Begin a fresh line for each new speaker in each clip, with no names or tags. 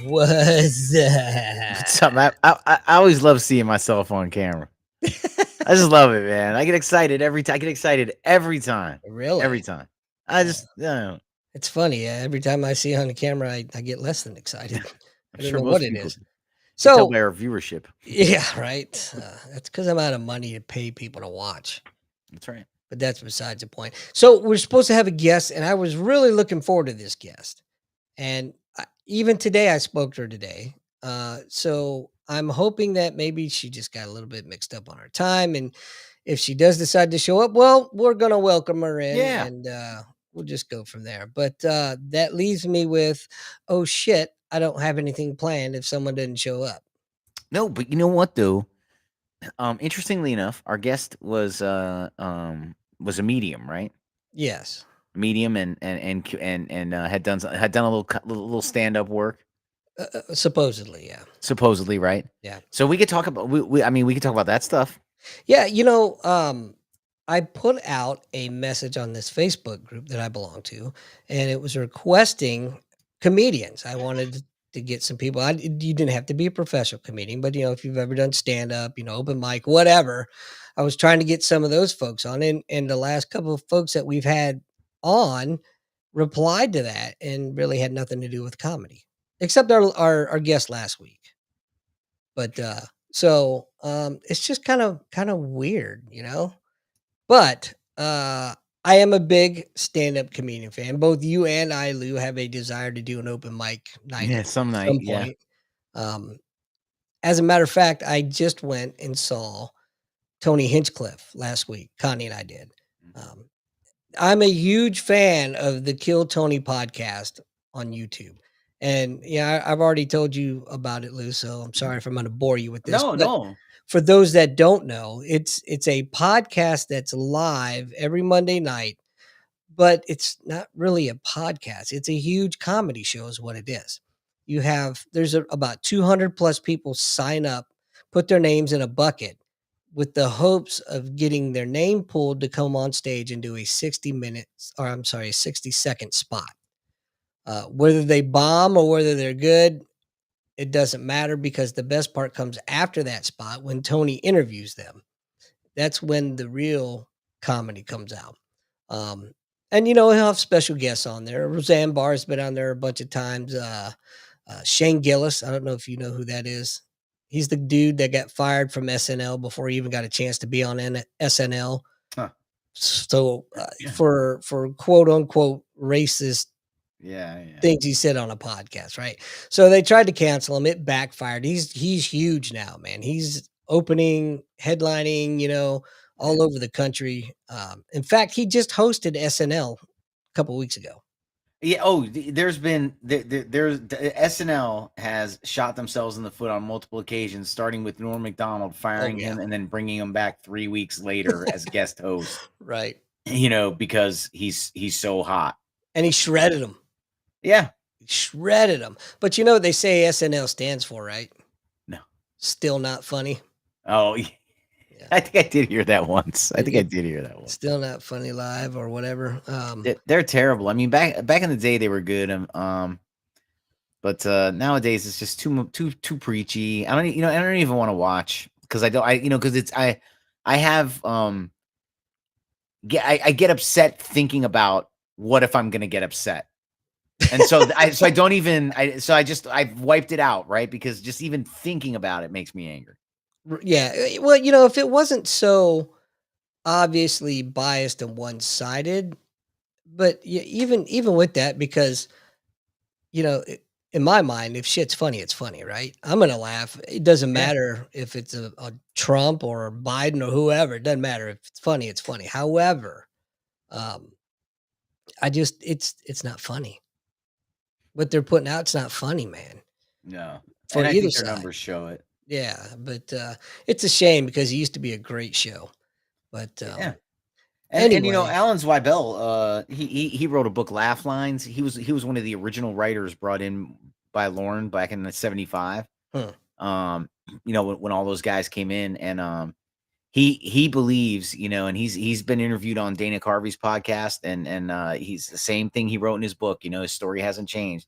was
What's up? I always love seeing myself on camera. I just love it, man. I get excited every time. I get excited every time. Every
really?
time. I
Uh,
just, you know,
it's funny. Every time I see you on the camera, I get less than excited.
I'm
I don't
sure
know what
most
it
people
is.
do. You can tell
So
by our viewership.
yeah, right. That's because I'm out of money to pay people to watch.
That's right.
But that's besides the point. So we're supposed to have a guest, and I was really looking forward to this guest. And even today, I spoke to her today. So I'm hoping that maybe she just got a little bit mixed up on her time. And if she does decide to show up, well, we're going to welcome her in
Yeah.
and we'll just go from there. But that leaves me with, oh shit, I don't have anything planned if someone didn't show up.
No, but you know what though? Interestingly enough, our guest was a medium, right?
Yes.
Medium and had done a little stand up work,
Supposedly, yeah.
supposedly, right?
Yeah.
So we could talk about I mean we could talk about that stuff.
Yeah, I put out a message on this Facebook group that I belong to, and it was requesting comedians. I wanted to get some people. You didn't have to be a professional comedian, but if you've ever done stand up, open mic, whatever. I was trying to get some of those folks on, and the last couple of folks that we've had on replied to that and really had nothing to do with comedy, except our guest last week. But it's just kind of weird. But I am a big stand-up comedian fan. Both you and I, Lou, have a desire to do an open mic night
Yeah,
at
some night,
some
yeah.
point. Um, as a matter of fact, I just went and saw Tony Hinchcliffe last week. Connie and I did. Um, I'm a huge fan of the Kill Tony podcast on YouTube. And yeah, I've already told you about it, Lou. So I'm sorry if I'm going to bore you with this.
No,
But
no.
for those that don't know, it's a podcast that's live every Monday night, but it's not really a podcast. It's a huge comedy show, is what it is. About 200 plus people sign up, put their names in a bucket with the hopes of getting their name pulled to come on stage and do a 60 minutes, or I'm sorry, a 60-second spot. Whether they bomb or whether they're good, it doesn't matter because the best part comes after that spot when Tony interviews them. That's when the real comedy comes out. Um, and he'll have special guests on there. Roseanne Barr's been on there a bunch of times. Shane Gillis, I don't know if you know who that is. He's the dude that got fired from SNL before he even got a chance to be on SNL.
Huh.
So
Yeah.
for quote unquote racist
Yeah, yeah.
things he said on a podcast, right? So they tried to cancel him. It backfired. He's huge now, man. He's opening, headlining, all over the country. In fact, he just hosted SNL a couple weeks ago.
Yeah. Oh, there's been there's SNL has shot themselves in the foot on multiple occasions, starting with Norm Macdonald
Oh
firing
yeah,
him and then bringing him back 3 weeks later as guest host.
right.
Because he's so hot.
And he shredded him.
Yeah.
He shredded him. But you know what they say SNL stands for, right?
No.
Still not funny.
Oh,
Yeah.
I think I did hear that once. I
Did
think I
you?
did hear that once.
Still not funny live or whatever.
They're terrible. I mean, back in the day they were good. But nowadays it's just too preachy. I don't even want to watch because because I have I get upset thinking about what if I'm gonna get upset. And so I don't even I've wiped it out, right? Because just even thinking about it makes me angry.
Yeah. Well, if it wasn't so obviously biased and one-sided, but even with that, because in my mind, if shit's funny, it's funny, right? I'm gonna laugh. It doesn't
Yeah.
matter if it's a Trump or Biden or whoever. It doesn't matter if it's funny. It's funny. However, um, it's not funny. What they're putting out, it's not funny, man.
No.
For
And I
either
think their
side.
numbers show it.
Yeah, but it's a shame because it used to be a great show. But
Yeah. And
anyway,
Alan Zweibel, he wrote a book, Laugh Lines. He was one of the original writers brought in by Lorne back in the 75.
huh,
When all those guys came in, and he believes, and he's been interviewed on Dana Carvey's podcast, and he's the same thing he wrote in his book. His story hasn't changed,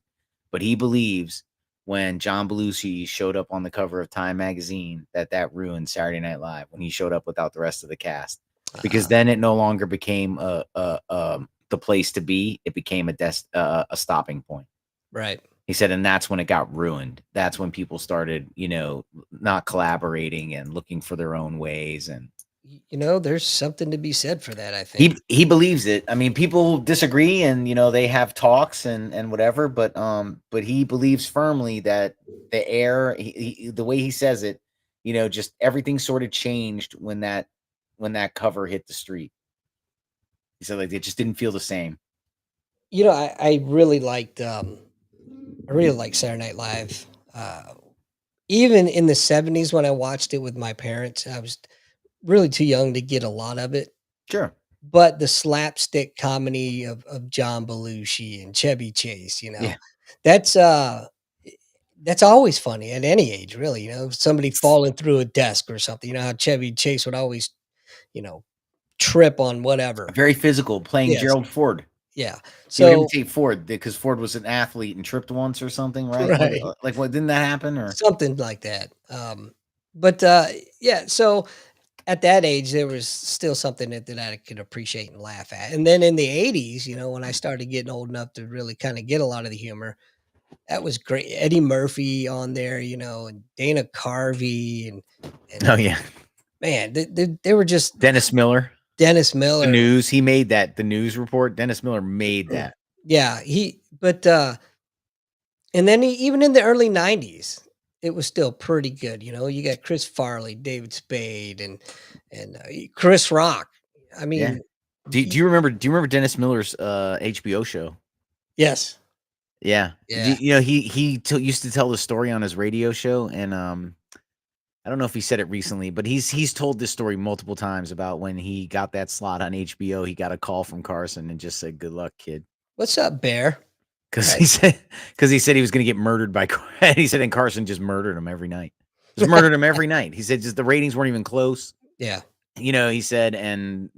but he believes when John Belushi showed up on the cover of Time magazine, that ruined Saturday Night Live when he showed up without the rest of the cast, because
Uh,
then it no longer became the place to be. It became a stopping point.
right.
He said, and that's when it got ruined. That's when people started, not collaborating and looking for their own ways. And
There's something to be said for that, I think.
he believes it. I mean, people disagree, and they have talks and whatever, but he believes firmly that the air, the way he says it, just everything sort of changed when that cover hit the street. He said, like, it just didn't feel the same.
I really liked Saturday Night Live. Even in the 70s when I watched it with my parents, I was really too young to get a lot of it.
Sure.
But the slapstick comedy of John Belushi and Chevy Chase,
Yeah.
that's that's always funny at any age, really. Somebody falling through a desk or something. You know how Chevy Chase would always, you know, trip on whatever.
Very physical, playing
Yes.
Gerald Ford.
Yeah.
He would
So
imitate Ford because Ford was an athlete and tripped once or something, right?
right.
Like what, didn't that happen? Or
Something like that. But yeah, so at that age, there was still something that I could appreciate and laugh at. And then in the 80s, when I started getting old enough to really kind of get a lot of the humor, that was great. Eddie Murphy on there, and Dana Carvey and
oh yeah,
man, they were just
Dennis Miller,
Dennis
the
Miller.
news. He made that. The news report. Dennis Miller made that.
Yeah, and then even in the early 90s, it was still pretty good. You got Chris Farley, David Spade, and Chris Rock. I
Yeah.
mean,
Do you remember? Do you remember Dennis Miller's HBO show?
yes,
Yeah.
yeah.
He used to tell the story on his radio show, and I don't know if he said it recently, but he's told this story multiple times about when he got that slot on HBO. He got a call from Carson and just said, "Good luck, kid."
What's up, Bear?
Because
Right.
he said he was going to get murdered by. He said, and Carson just murdered him every night. Just murdered him every night. He said, just the ratings weren't even close.
Yeah.
He said, and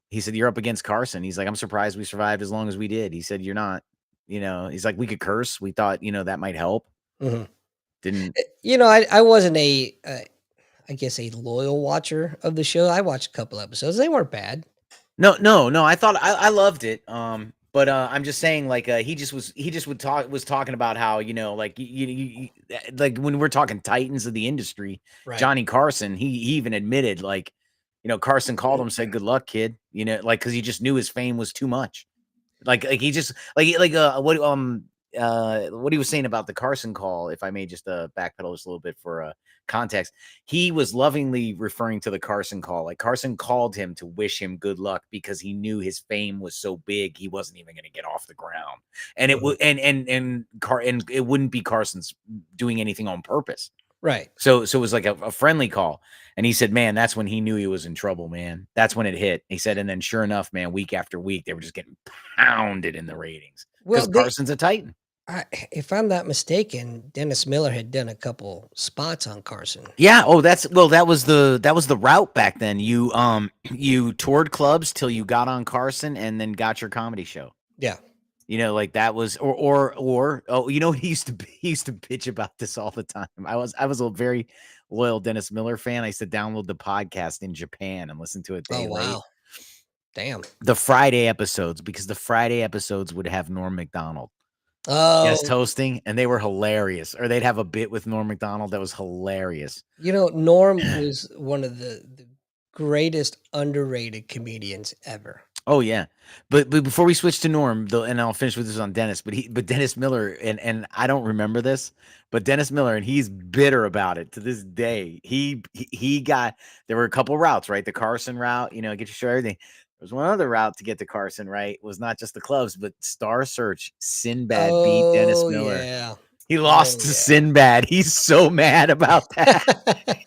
he said, you're up against Carson. He's like, I'm surprised we survived as long as we did. He said, you're not. He's like, we could curse. We thought, that might help.
Mhm.
Didn't.
I wasn't I guess a loyal watcher of the show. I watched a couple episodes. They weren't bad.
No. I thought I loved it. But I'm just saying, like, he just was talking about how, like like when we're talking titans of the industry,
Right.
Johnny Carson, he even admitted, like, Carson called him, said, "Good luck, kid," like, because he just knew his fame was too much. Like he just what he was saying about the Carson call, if I may just backpedal just a little bit for context, he was lovingly referring to the Carson call. Like, Carson called him to wish him good luck because he knew his fame was so big he wasn't even going to get off the ground, and it
Mhm.
would and it wouldn't be Carson's doing anything on purpose.
Right.
So it was like a friendly call. And he said, man, that's when he knew he was in trouble, man. That's when it hit. He said, and then sure enough, man, week after week, they were just getting pounded in the ratings because
Well,
Carson's a Titan.
if I'm not mistaken, Dennis Miller had done a couple spots on Carson.
Yeah. Oh, that was the route back then. You toured clubs till you got on Carson and then got your comedy show.
Yeah.
Like that was oh, he used to bitch about this all the time. I was a very loyal Dennis Miller fan. I used to download the podcast in Japan and listen to it
Oh,
day late.
wow. Damn.
The Friday episodes, because the Friday episodes would have Norm Macdonald guest
Oh,
hosting, and they were hilarious. Or they'd have a bit with Norm Macdonald that was hilarious.
Norm was one of the greatest underrated comedians ever.
Oh yeah, but before we switch to Norm, though, and I'll finish with this on Dennis. But Dennis Miller, and I don't remember this, but Dennis Miller, and he's bitter about it to this day. He got, there were a couple routes, right? The Carson route, get your show everything. There was one other route to get to Carson, right? It was not just the clubs, but Star Search. Sinbad beat Dennis
Oh,
Miller.
yeah.
He
Oh,
lost to
yeah.
Sinbad. He's so mad about that.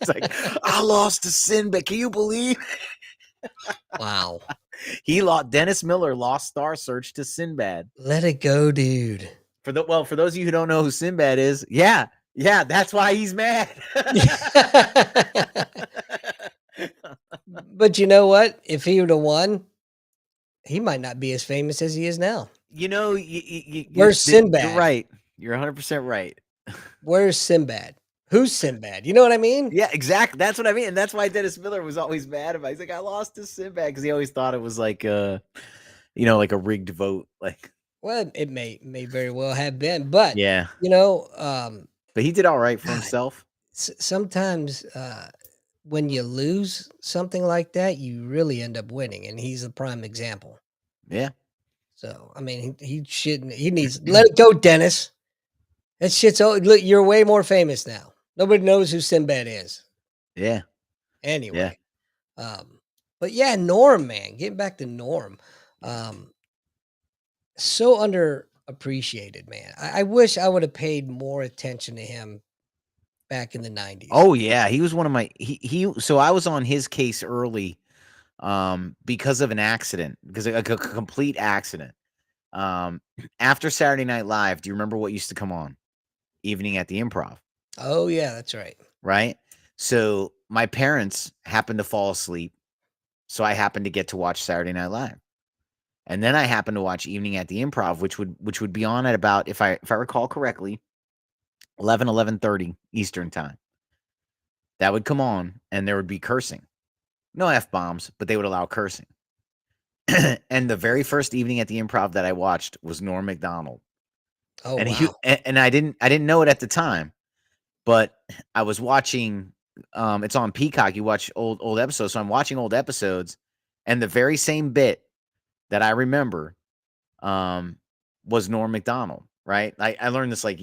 He's like, I lost to Sinbad. Can you believe?
Wow.
Dennis Miller lost Star Search to Sinbad.
Let it go, dude.
For those of you who don't know who Sinbad is, yeah, that's why he's mad.
But you know what? If he would have won, he might not be as famous as he is now. Where's
You're
Sinbad?
right. You're 100% right.
Where's Sinbad? Who's Sinbad? You know what I mean?
Yeah, exactly. That's what I mean, and that's why Dennis Miller was always mad about it. He's like, "I lost to Sinbad," because he always thought it was like, like a rigged vote, like
Well, it may very well have been, but
yeah.
you know,
But he did alright for
God,
himself.
sometimes when you lose something like that, you really end up winning, and he's a prime example.
Yeah.
So, I mean, he shouldn't. He needs let it go, Dennis. That shit's. Oh, look, you're way more famous now. Nobody knows who Sinbad is.
Yeah. Yeah.
Anyway, um, but yeah, Norm, man, getting back to Norm, um, so underappreciated, man. I wish I would have paid more attention to him back in the '90s.
Oh, yeah, he was one of my he so I was on his case early, because of an accident, because a complete accident. Um, After Saturday Night Live, do you remember what used to come on? Evening at the Improv,
Oh yeah, that's right.
right? So, my parents happened to fall asleep, so I happened to get to watch Saturday Night Live. And then I happened to watch Evening at the Improv, which would be on at about, if I recall correctly, 11:30 Eastern Time. That would come on, and there would be cursing. No F-bombs, but they would allow cursing. And the very first Evening at the Improv that I watched was Norm Macdonald.
Oh
And
wow.
I didn't know it at the time, but I was watching, it's on Peacock, you watch old episodes, so I'm watching old episodes, and the very same bit that I remember, um, was Norm Macdonald, right? I learned this like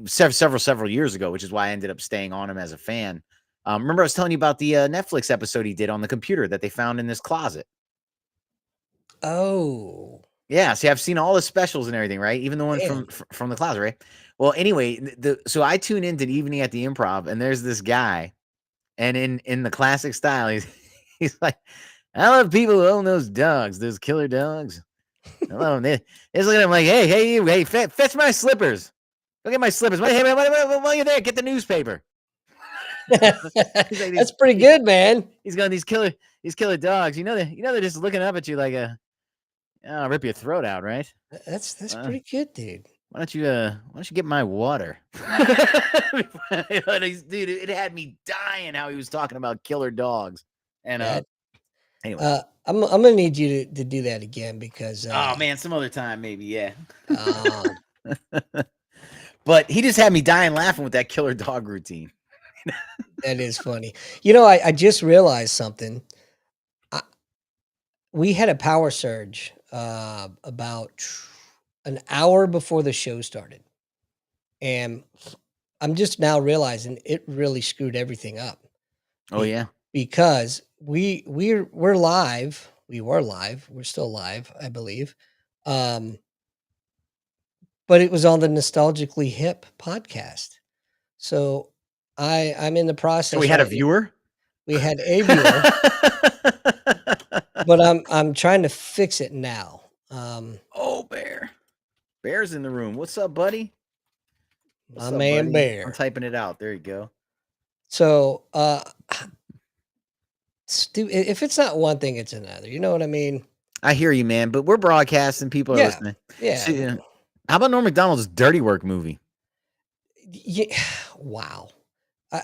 several years ago, which is why I ended up staying on him as a fan. Remember I was telling you about the Netflix episode he did on the computer that they found in this closet.
Oh
Yeah, see, I've seen all the specials and everything, right? Even the one
man.
from the closet, right? Well, anyway, so I tune into the Evening at the Improv, and there's this guy, and in the classic style, he's he's like, I love people who own those dogs, those killer dogs. I love them. He's looking at him like, hey, you, hey, fetch my slippers. Go get my slippers. Hey, while you're there, get the newspaper. He's like
That's pretty good, man.
he's got these killer dogs. They're just looking up at you like I'll rip your throat out, right?
That's
Uh,
pretty good, dude.
why don't you get my water? Dude, it had me dying how he was talking about killer dogs. And
That
anyway.
I'm gonna need you to do that again because
Oh man, some other time maybe, yeah.
um,
But he just had me dying laughing with that killer dog routine.
that is funny. You know, I just realized something. I, we had a power surge about an hour before the show started, and I'm just now realizing it really screwed everything up
Oh yeah.
because we're live. We were live. We're still live, I believe. Um, but it was on the Nostalgically Hip podcast. So I'm in the
So we
process
had a
right now.
viewer?
We had a viewer, but I'm trying to fix it now.
Oh, Bear. Bear's in the room. What's up, buddy?
My
What's up,
man
buddy? I'm
Bear.
typing it out. There you go.
So if it's not one thing, it's another. You know what I mean?
I hear you, man, but we're broadcasting. People are
Yeah,
listening.
yeah,
See, how about Norm Macdonald's Dirty Work movie?
yeah. Wow.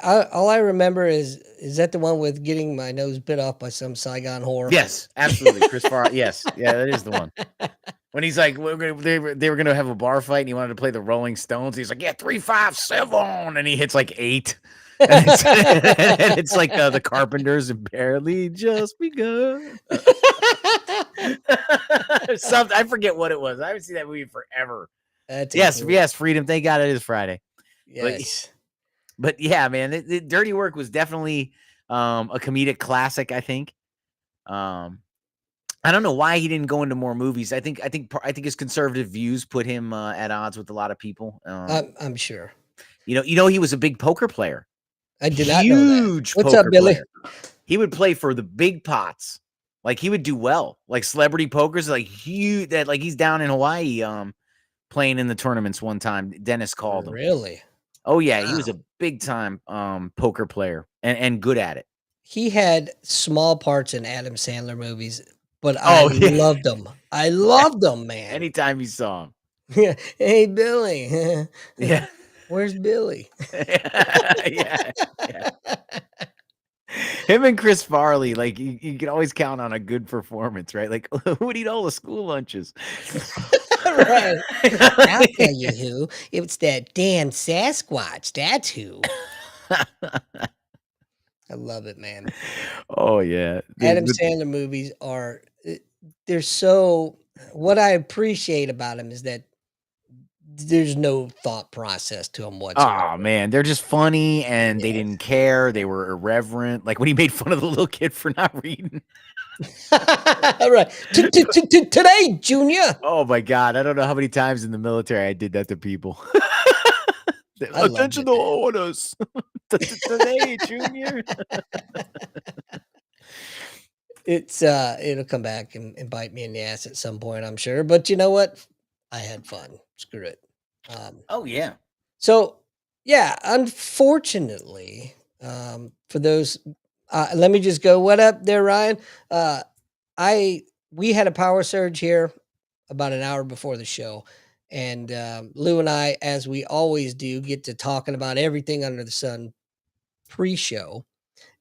All I remember is that the one with getting my nose bit off by some Saigon whore?
Yes, absolutely. Chris Farr. Yes, yeah, that is the one. When he's like, they were gonna have a bar fight, and he wanted to play the Rolling Stones. He's like, yeah, 3-5-7, and he hits like 8, and it's like the Carpenters and barely just begun. Something, I forget what it was. I haven't seen that movie forever.
That's
Yes, Freedom. Thank God it is Friday.
yes.
But yeah, man, the Dirty Work was definitely a comedic classic. I think. I don't know why he didn't go into more movies. I think his conservative views put him at odds with a lot of people.
I'm sure.
He was a big poker player.
I did not know that.
Huge
What's up,
poker
Billy?
player. He would play for the big pots. Like he would do well. Like celebrity poker's like huge. That like he's down in Hawaii, playing in the tournaments one time. Dennis called him.
Really?
Oh yeah, he was
Wow.
a big time poker player and good at it.
He had small parts in Adam Sandler movies, but I
Oh yeah.
loved them. I loved them, man.
Anytime you saw him.
Yeah. Hey, Billy.
Yeah.
Where's Billy?
Yeah, yeah. Him and Chris Farley, like, you can always count on a good performance, right? Like, who would eat all the school lunches?
Right. I'll tell you who. It's that damn Sasquatch. That's who. I love it, man.
Oh, yeah.
Adam
The
Sandler movies are they're so what I appreciate about them is that there's no thought process to them
Oh,
whatsoever.
man, they're just funny, and they
Yes.
didn't care, they were irreverent, like, when he made fun of the little kid for not reading.
Right. Today, Junior.
Oh my god, I don't know how many times in the military I did that to people.
I loved
"Attention
it,
to
man.
orders. Today, junior."
It'll come back and bite me in the ass at some point, I'm sure. But you know what? I had fun. Screw it. Um,
Oh, yeah.
so yeah, unfortunately, for those let me just go, what up there, Ryan? I we had a power surge here about an hour before the show. And Lou and I, as we always do, get to talking about everything under the sun pre-show,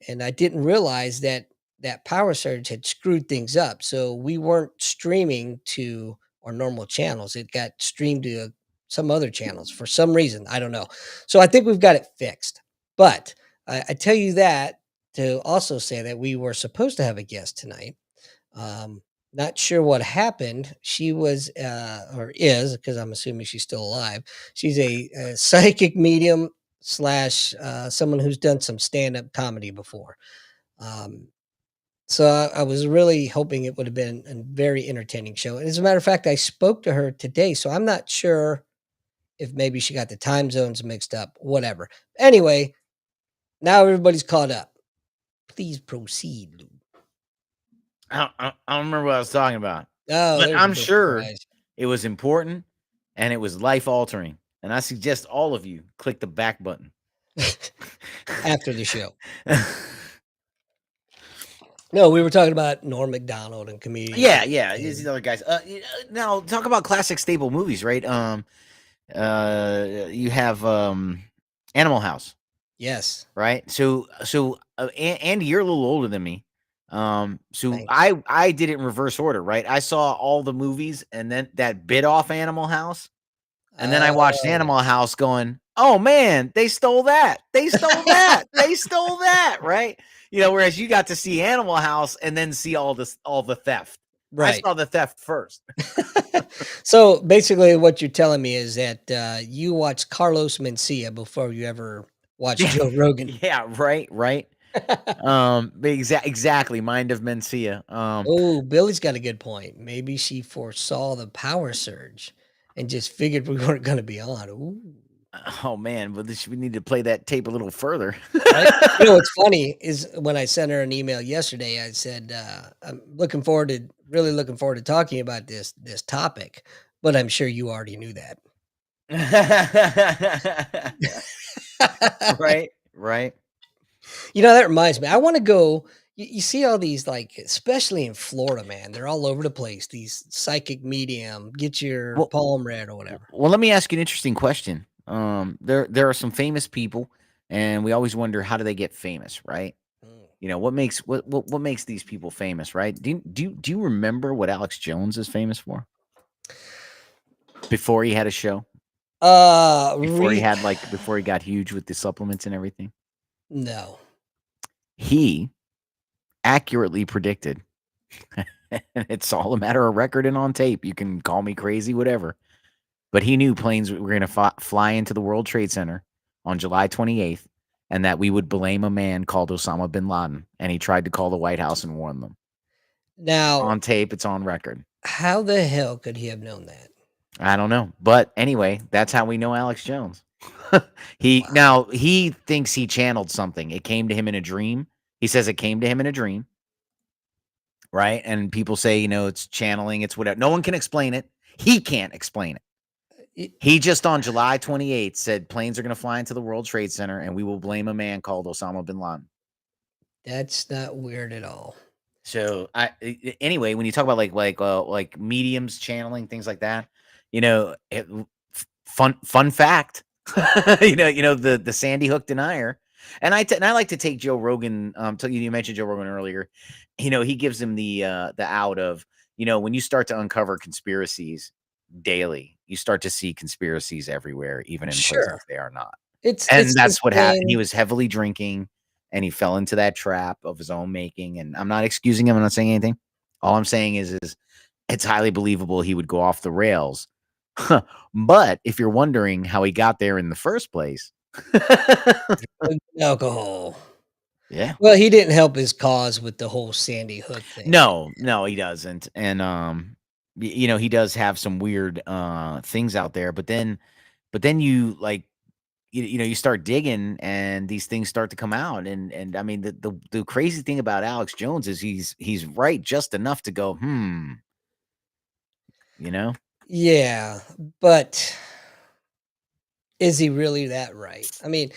and I didn't realize that that power surge had screwed things up. So we weren't streaming to our normal channels. It got streamed to some other channels for some reason. I don't know. So I think we've got it fixed. But I tell you that to also say that we were supposed to have a guest tonight. Um, Not sure what happened. She was, or is, because I'm assuming she's still alive. She's a psychic medium slash someone who's done some stand up comedy before. Um, so I was really hoping it would have been a very entertaining show. And as a matter of fact, I spoke to her today, so I'm not sure if maybe she got the time zones mixed up, whatever. Anyway, now everybody's caught up. Please proceed, Lou.
I don't remember what I was talking about,
Oh,
but
there's a
I'm
big
sure
surprise.
it was important and it was life altering, and I suggest all of you click the back button.
After the show. No, we were talking about Norm Macdonald and comedic
Yeah, yeah, these
and
other guys. Now talk about classic staple movies, right? You have Animal House,
yes,
right? Andy, you're a little older than me. So
thanks.
I did it in reverse order, right? I saw all the movies and then that bit off Animal House, and then I watched
Oh,
Animal House going, "Oh man, they stole that. They stole that. They stole that." Right? Whereas you got to see Animal House and then see all the theft. I
right.
saw the theft first.
So, basically, what you're telling me is that, you watched Carlos Mencia before you ever watched
Yeah,
Joe Rogan.
yeah, right, right. Exactly. Mind of Mencia.
Oh, Billy's got a good point. Maybe she foresaw the power surge and just figured we weren't gonna be on. Ooh,
Oh man, but we need to play that tape a little further.
right? You know what's funny is when I sent her an email yesterday, I said, "I'm really looking forward to talking about this topic, but I'm sure you already knew that."
Right, right.
You know, that reminds me, I wanna go you see all these, like, especially in Florida, man, they're all over the place, these psychic medium, get your
Well,
palm read or whatever.
let me ask you an interesting question. There are some famous people, and we always wonder how do they get famous, right?
Mm.
What makes these people famous, right? Do you remember what Alex Jones is famous for before he had a show?
Re
Before he got huge with the supplements and everything?
No.
He accurately predicted, and it's all a matter of record and on tape. You can call me crazy, whatever. But he knew planes were going to fly into the World Trade Center on July 28th, and that we would blame a man called Osama bin Laden. And he tried to call the White House and warn them. It's
Now,
on tape. It's on record.
how the hell could he have known that?
I don't know. But anyway, that's how we know Alex Jones.
Wow.
He thinks he channeled something. It came to him in a dream. He says it came to him in a dream, right? And people say, it's channeling, it's whatever. No one can explain it. He can't explain it.
It
He just on July 28th said planes are going to fly into the World Trade Center and we will blame a man called Osama bin Laden.
that's not weird at all.
So anyway, when you talk about like mediums channeling things like that, You know, fun fact. The Sandy Hook denier. And I like to take Joe Rogan. You mentioned Joe Rogan earlier. He gives him the out of when you start to uncover conspiracies daily, you start to see conspiracies everywhere, even in
Sure.
places they are not.
It's
And
the
that's what happened. He
same.
was heavily drinking, and he fell into that trap of his own making. And I'm not excusing him. I'm not saying anything. All I'm saying is it's highly believable he would go off the rails. But if you're wondering how he got there in the first place,
Alcohol.
yeah.
Well, he didn't help his cause with the whole Sandy Hook thing.
No, he doesn't. And he does have some weird things out there, but then you like you start digging and these things start to come out. And I mean the crazy thing about Alex Jones is he's right just enough to go, you know?
Yeah, but is he really that right? I mean,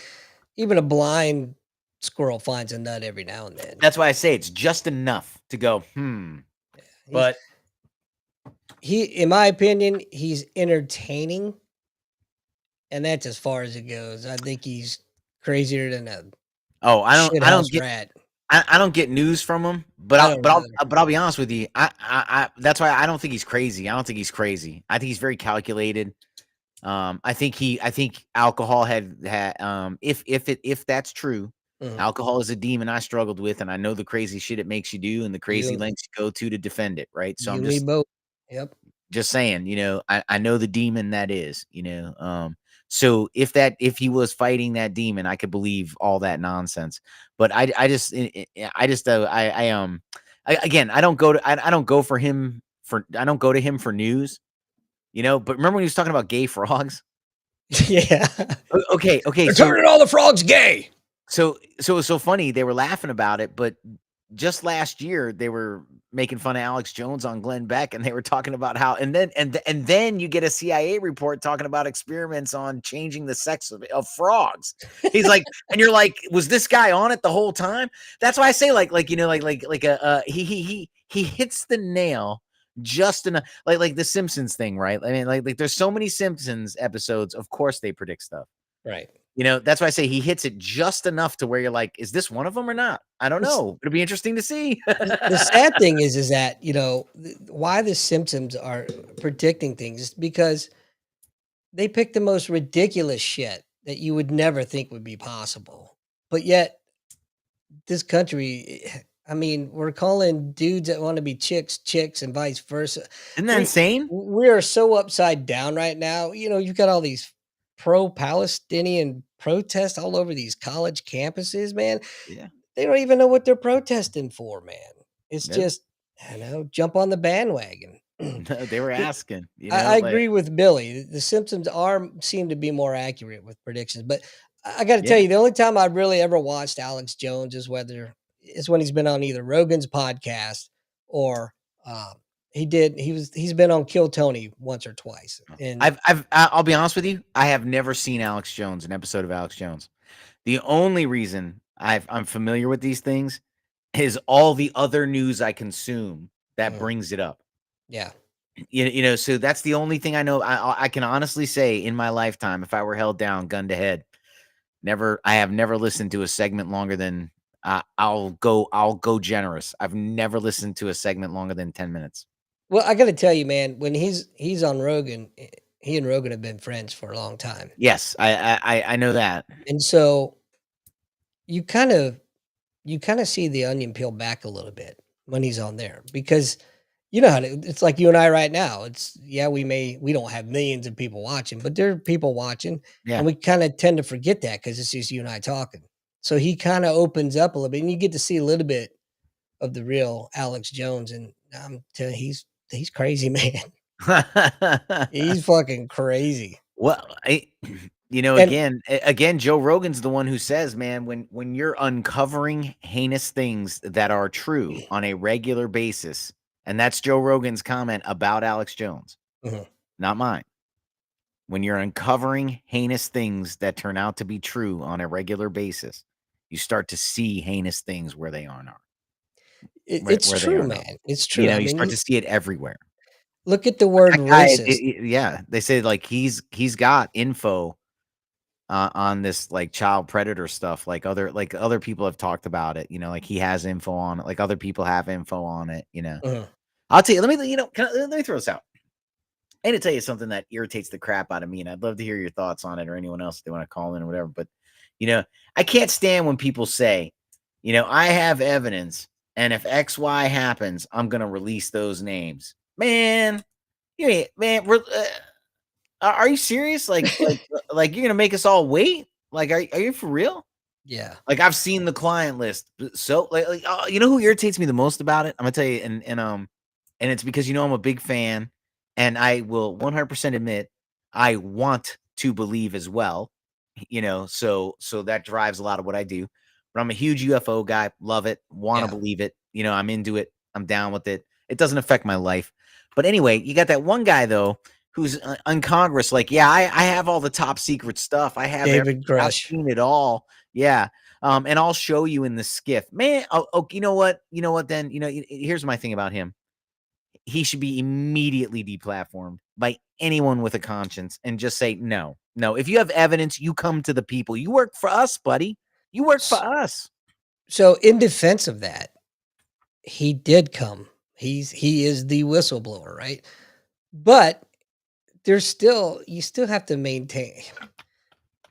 even a blind squirrel finds a nut every now and then.
That's why I say it's just enough to go, hmm.
He's
But
he in my opinion, he's entertaining, and that's as far as it goes. I think he's crazier than a
oh,
shithouse rat.
I don't get news from him, but
I
I'll
don't
but I'll
either.
but I'll be honest with you. I that's why I don't think he's crazy. I don't think he's crazy. I think he's very calculated. I think alcohol if that's true,
Mhm.
alcohol is a demon I struggled with, and I know the crazy shit it makes you do and the crazy
You
lengths you go to defend it, right? So
you
I'm
and me
just
both. Yep.
just saying, I know the demon that is. So if he was fighting that demon, I could believe all that nonsense. But I just again, I don't go to him for news, but remember when he was talking about gay frogs?
Yeah.
Okay,
They're
so
turning all the frogs gay.
so it was so funny, they were laughing about it, but just last year, they were making fun of Alex Jones on Glenn Beck, and they were talking about how and then you get a CIA report talking about experiments on changing the sex of frogs. He's like and you're like, "Was this guy on it the whole time?" That's why I say, he hits the nail just enough, like the Simpsons thing, right? I mean, there's so many Simpsons episodes, of course they predict stuff.
Right.
That's why I say he hits it just enough to where you're like, "Is this one of them or not?" I don't
This
know. It'll be interesting to see.
the sad thing is that, why the symptoms are predicting things is because they pick the most ridiculous shit that you would never think would be possible. But yet, this country, I mean, we're calling dudes that want to be chicks, chicks, and vice versa.
Isn't that
We
insane?
we are so upside down right now. You've got all these pro-Palestinian protests all over these college campuses, man.
Yeah.
They don't even know what they're protesting for, man. It's
No.
just, jump on the bandwagon.
No, they were
The
asking,
I agree with Billy. The symptoms seem to be more accurate with predictions, but I gotta tell
yeah.
you, the only time I've really ever watched Alex Jones is when he's been on either Rogan's podcast or, he's been on Kill Tony once or twice, and
I'll be honest with you, I have never seen Alex Jones, an episode of Alex Jones. The only reason I'm familiar with these things is all the other news I consume that
mhm,
brings it up.
yeah.
So that's the only thing I know. I can honestly say in my lifetime, if I were held down, gun to head, I have never listened to a segment longer than I'll go generous. I've never listened to a segment longer than 10 minutes.
Well, I gotta tell you, man, when he's on Rogan, he and Rogan have been friends for a long time,
Yes, I know that.
and so you kind of you kinda see the onion peel back a little bit when he's on there because you know how it's like you and I right now. Yeah, we don't have millions of people watching, but there are people watching, and
Yeah.
we kinda tend to forget that because it's just you and I talking. So he kinda opens up a little bit, and you get to see a little bit of the real Alex Jones, and I'm telling you, he's crazy, man. He's fucking crazy.
Well,
And
again, Joe Rogan's the one who says, man, when you're uncovering heinous things that are true on a regular basis, and that's Joe Rogan's comment about Alex Jones,
mhm.
not mine. When you're uncovering heinous things that turn out to be true on a regular basis, you start to see heinous things
It's
where they
true,
are not.
man. It's true. I
You
mean,
start to see it everywhere.
Look at the word
That guy,
racist.
yeah, they say like he's got info on this like child predator stuff. Like other people have talked about it. Like he has info on it. Like other people have info on it.
Mhm.
I'll tell you. Let me throw this out. I need to tell you something that irritates the crap out of me, and I'd love to hear your thoughts on it or anyone else if they want to call in or whatever. But I can't stand when people say, I have evidence, and if X Y happens, I'm gonna release those names. Man, man, are you serious? Like you're gonna make us all wait? Like, are you for real?
Yeah.
Like I've seen the client list. So you know who irritates me the most about it? I'm gonna tell you, and it's because I'm a big fan, and I will 100% admit I want to believe as well. So that drives a lot of what I do. But I'm a huge UFO guy, love it, want to
Yeah.
believe it. I'm into it. I'm down with it. It doesn't affect my life. But anyway, you got that one guy though who's on Congress, like, yeah, I have all the top secret stuff. I have everything.
David
I've
Grush.
seen it all. Yeah. And I'll show you in the skiff, man. Oh, you know what? You know what? Then here's my thing about him. He should be immediately deplatformed by anyone with a conscience and just say no, no. If you have evidence, you come to the people. You work for us, buddy. You work for
S-
us.
So in defense of that, he did come. He is the whistleblower, right? But you still have to maintain.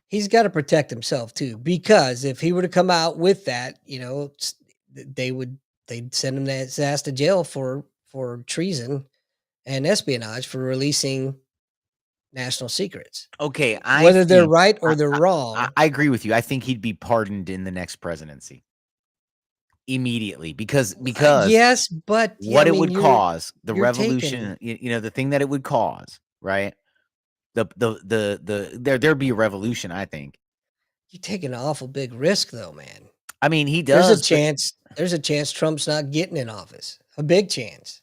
He's got to protect himself too, because if he were to come out with that, they would they'd send him his ass to jail for treason and espionage for releasing national secrets.
Okay, I
Whether they're
think
right
I,
or they're
I
wrong,
I agree with you. I think he'd be pardoned in the next presidency immediately because
yes, but yeah, I
what it
mean,
would cause, the
you're taking
revolution, the thing that it would cause, right? There'd be a revolution, I think.
you're taking an awful big risk, though, man.
I mean, he
There's a
does, but
chance. There's a chance Trump's not getting in office. A big chance.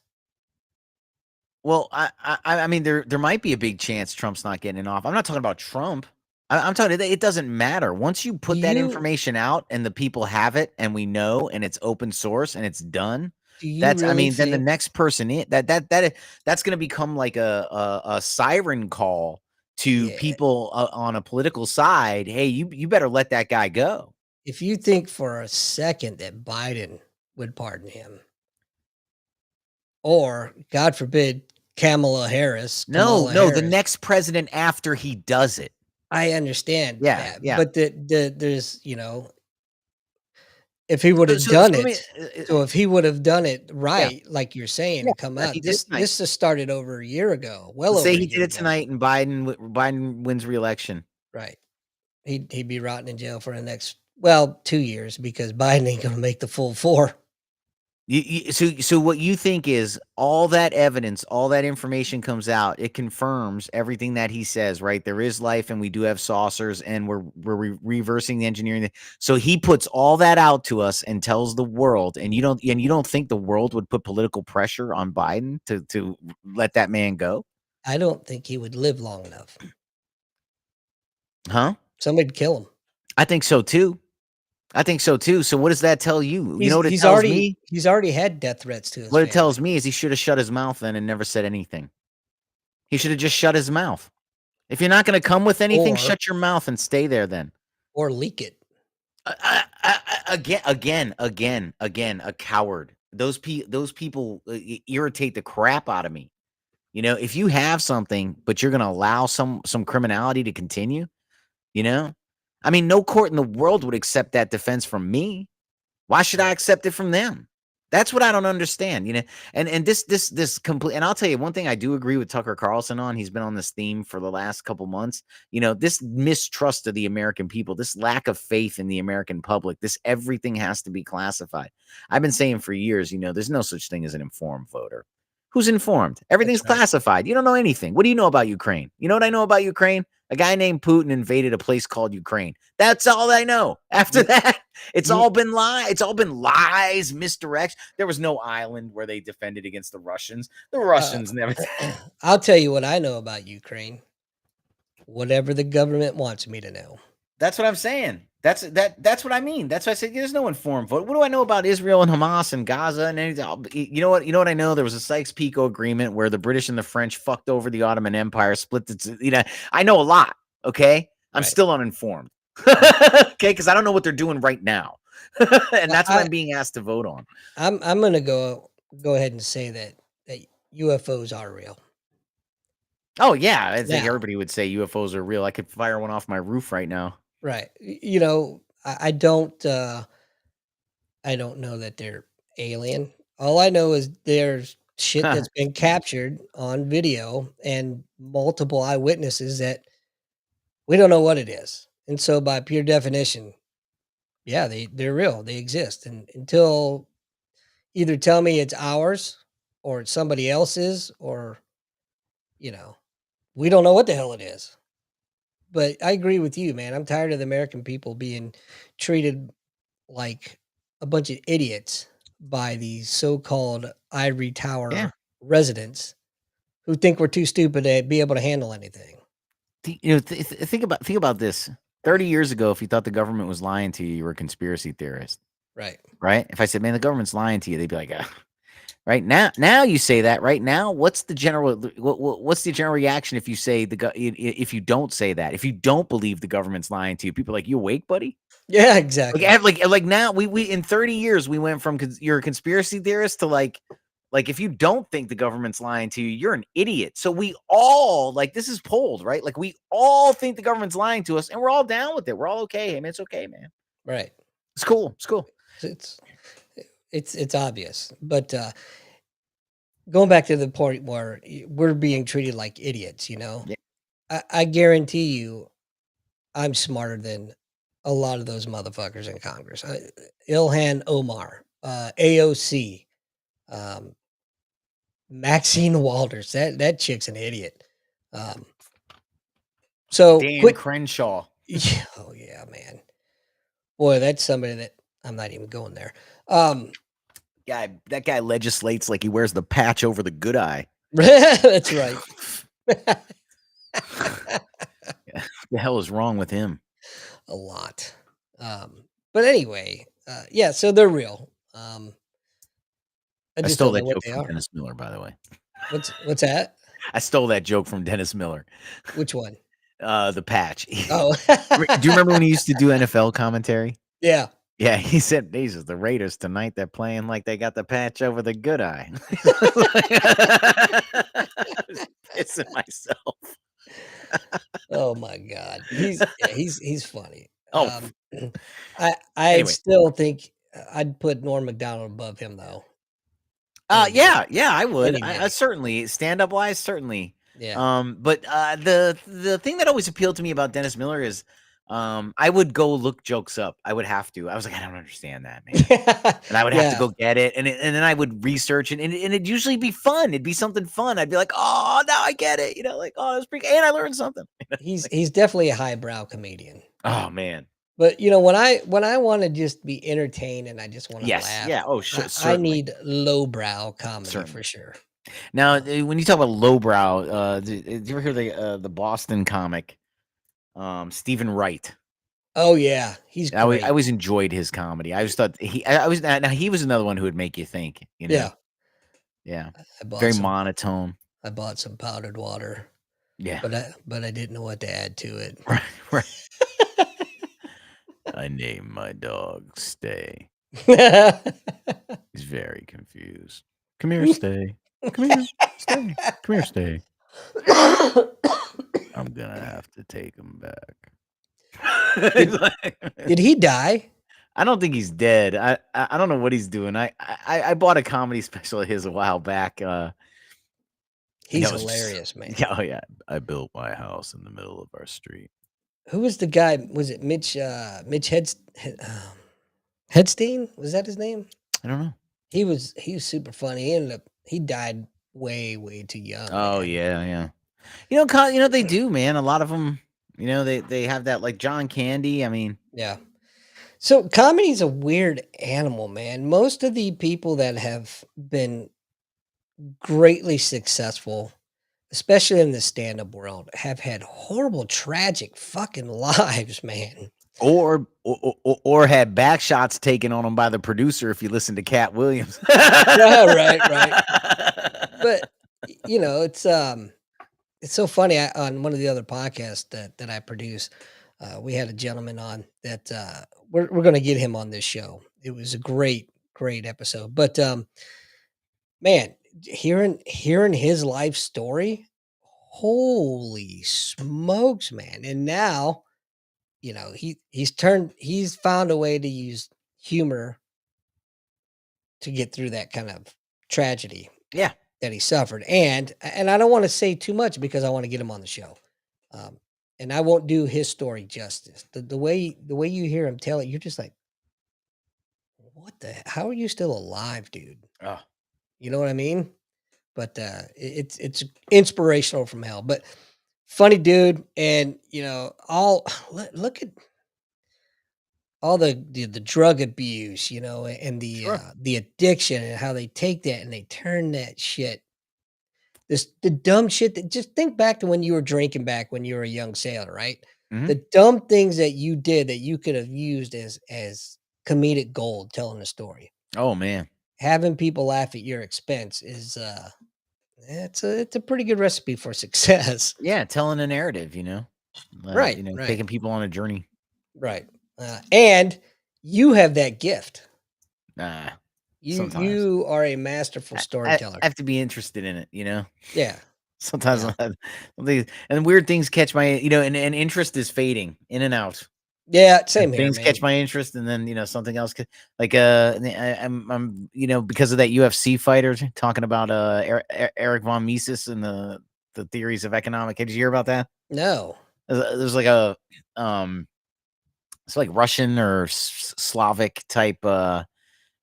well, I mean, there might be a big chance Trump's not getting off. I'm not talking about Trump. I'm talking. It doesn't matter once you
Do
put that
you
information out and the people have it, and we know, and it's open source and it's done.
do you
I
really
mean, then the
think?
next person in that's going to become like a siren call to
Yeah,
people on a political side. Hey, you better let that guy go.
if you think for a second that Biden would pardon him, or God forbid,
No,
Kamala
no, the
Harris.
next president after he does it.
I understand
Yeah,
that,
yeah.
but there's if he would have
So
done
let me.
it, so if he would have done it
Yeah,
right, like you're saying,
yeah.
and come
If he
out,
did it tonight.
this has started over a year ago, well
Let's say
over a
he did
year
it
ago,
tonight and Biden wins re-election.
right? He'd be rotting in jail for the next 2 years because Biden ain't gonna make the full 4.
So what you think is all that evidence, all that information comes out, it confirms everything that he says, right? There is life and we do have saucers and we're reversing the engineering. So he puts all that out to us and tells the world, and you don't think the world would put political pressure on Biden to let that man go?
I don't think he would live long enough.
Huh?
Somebody'd kill him.
I think so too. I think so too. So what does that tell you? You know
He's
what it
he's
tells
already
me?
he's already had death threats to his
What it
family,
tells me is he should have shut his mouth then and never said anything. He should have just shut his mouth. If you're not gonna come with anything,
or
shut your mouth and stay there then.
leak it.
Again, a coward. Those people irritate the crap out of me. If you have something, but you're gonna allow some criminality to continue, you know, I mean, no court in the world would accept that defense from me. Why should I
Right.
accept it from them? That's what I don't understand. And this complete. And I'll tell you one thing I do agree with Tucker Carlson on. He's been on this theme for the last couple months. This mistrust of the American people, this lack of faith in the American public, this everything has to be classified. I've been saying for years, there's no such thing as an informed voter. Who's informed? Everything's
That's right.
classified. You don't know anything. What do you know about Ukraine? You know what I know about Ukraine? A guy named Putin invaded a place called Ukraine. That's all I know. After
You
that, it's
you
all been lies. It's all been lies, misdirection. There was no island where they defended against the Russians. The
uh,
Russians never.
I'll tell you what I know about Ukraine. Whatever the government wants me to know.
That's what I'm saying. That's what I mean. That's why I said there's no informed vote. What do I know about Israel and Hamas and Gaza and anything? You know what? You know what I know? There was a Sykes-Picot agreement where the British and the French fucked over the Ottoman Empire, split its. I know a lot. Okay, I'm
Right.
still uninformed.
Right.
Okay, because I don't know what they're doing right now, and
Well,
that's what I'm being asked to vote on.
I'm gonna go ahead and say that UFOs are real.
Oh yeah, I think
Now,
everybody would say UFOs are real. I could fire one off my roof right now.
right. I don't know that they're alien. All I know is there's shit that's been captured on video and multiple eyewitnesses that we don't know what it is. And so by pure definition, yeah, they're real. They exist. And until either tell me it's ours or it's somebody else's or, you know, we don't know what the hell it is. But I agree with you, man. I'm tired of the American people being treated like a bunch of idiots by these so-called ivory
Yeah.
tower residents who think we're too stupid to be able to handle anything.
Think about this. 30 years ago, if you thought the government was lying to you, you were a conspiracy theorist,
Right.
right? If I said, "Man, the government's lying to you," they'd be like, right now you say that right now. What's the general reaction if you say if you don't say that, if you don't believe the government's lying to you? People are like, "You awake, buddy?"
Yeah, exactly.
Like now we in 30 years we went from you're a conspiracy theorist to like if you don't think the government's lying to you, you're an idiot. So we all like this is polled, right? Like we all think the government's lying to us and we're all down with it. We're all okay. Hey man, it's okay, man.
Right.
It's cool. It's cool.
It's it's obvious. But going back to the point where we're being treated like idiots,
Yeah.
I guarantee you I'm smarter than a lot of those motherfuckers in Congress. Ilhan Omar, AOC, um, Maxine Walters. That chick's an idiot. Um, so
Dan
quit.
Crenshaw.
Yeah, oh yeah, man. Boy, that's somebody that I'm not even going there. Um,
That guy legislates like he wears the patch over the good eye.
that's right.
Yeah. The hell is wrong with him?
A lot. But anyway, yeah, so they're real. I
I
just
stole
don't know
that
what
joke
they
from
are.
Dennis Miller, by the way.
What's that?
I stole that joke from Dennis Miller.
Which one?
The patch.
Oh,
Do you remember when he used to do NFL commentary?
yeah.
Yeah, he said, "These are the Raiders tonight. They're playing like they got the patch over the good eye." I was pissing myself.
Oh my god. He's funny.
Oh,
I
anyway.
still think I'd put Norm Macdonald above him though any day,
Yeah, I would.
any
I
day.
certainly stand up wise, certainly.
Yeah.
But the thing that always appealed to me about Dennis Miller is, I would go look jokes up. I would have to. I was like, I don't understand that, man. And I would have to
Yeah.
go get it, and then I would research it, and it'd usually be fun. It'd be something fun. I'd be like, oh, now I get it. Like, oh, that's pretty, and I learned something.
He's definitely a highbrow comedian.
Oh man,
But when I want to just be entertained and I just want to
yes,
laugh,
yeah. Oh,
I
certainly,
need lowbrow comedy for
certainly.
sure.
Now,
Um,
when you talk about lowbrow, did you ever hear the Boston comic, Stephen Wright?
oh yeah, he's
I
great.
always enjoyed his comedy. I just thought I was now he was another one who would make you think.
Yeah,
Yeah,
I bought
very
some
monotone.
I bought some powdered water,
Yeah,
but I didn't know what to add to it.
right, right. I named my dog Stay. He's very confused. Come here, Stay. Come here, Stay. Come here, Stay. I'm gonna have to take him back.
did, did he die?
I don't think he's dead. I don't know what he's doing. I bought a comedy special of his a while back.
He's
It was just
hilarious, man.
yeah, oh yeah. I built my house in the middle of our street.
Who was the guy? Was it Mitch Hedstein? Was that his name?
I don't know.
He was super funny. He died way too young,
Oh
man.
yeah, yeah. They do, man. A lot of them, they have that like John Candy. I mean,
Yeah. So comedy's a weird animal, man. Most of the people that have been greatly successful, especially in the stand-up world, have had horrible, tragic fucking lives, man.
or had back shots taken on him by the producer if you listen to Cat Williams.
Yeah, right, right. But it's so funny. On one of the other podcasts that I produce, we had a gentleman on that we're going to get him on this show. It was a great episode. But man, hearing his life story, holy smokes, man! And now he's found a way to use humor to get through that kind of tragedy
Yeah.
that he suffered. And I don't want to say too much because I want to get him on the show. Um, and I won't do his story justice. The way you hear him tell it, you're just like, what the how are you still alive, dude?
Oh,
You know what I mean? But it's inspirational from hell. But funny dude, and all look at all the drug abuse, and
sure.
the addiction and how they take that and they turn that shit. The dumb shit that just think back to when you were drinking back when you were a young sailor, right?
Mhm.
The dumb things that you did that you could have used as comedic gold telling a story.
Oh, man.
Having people laugh at your expense is it's a pretty good recipe for success.
Yeah, telling a narrative,
Right, right,
taking people on a journey.
right. And you have that gift.
Nah,
You
sometimes.
you are a masterful
I
storyteller.
have to be interested in it.
Yeah,
Sometimes
yeah.
and weird things catch my and interest is fading in and out.
Yeah,
And
same here,
things catch
man.
my interest, and then something else like I'm because of that UFC fighter talking about Eric von Mises and the theories of economic. Did you hear about that?
No.
There's like a um it's like Russian or Slavic type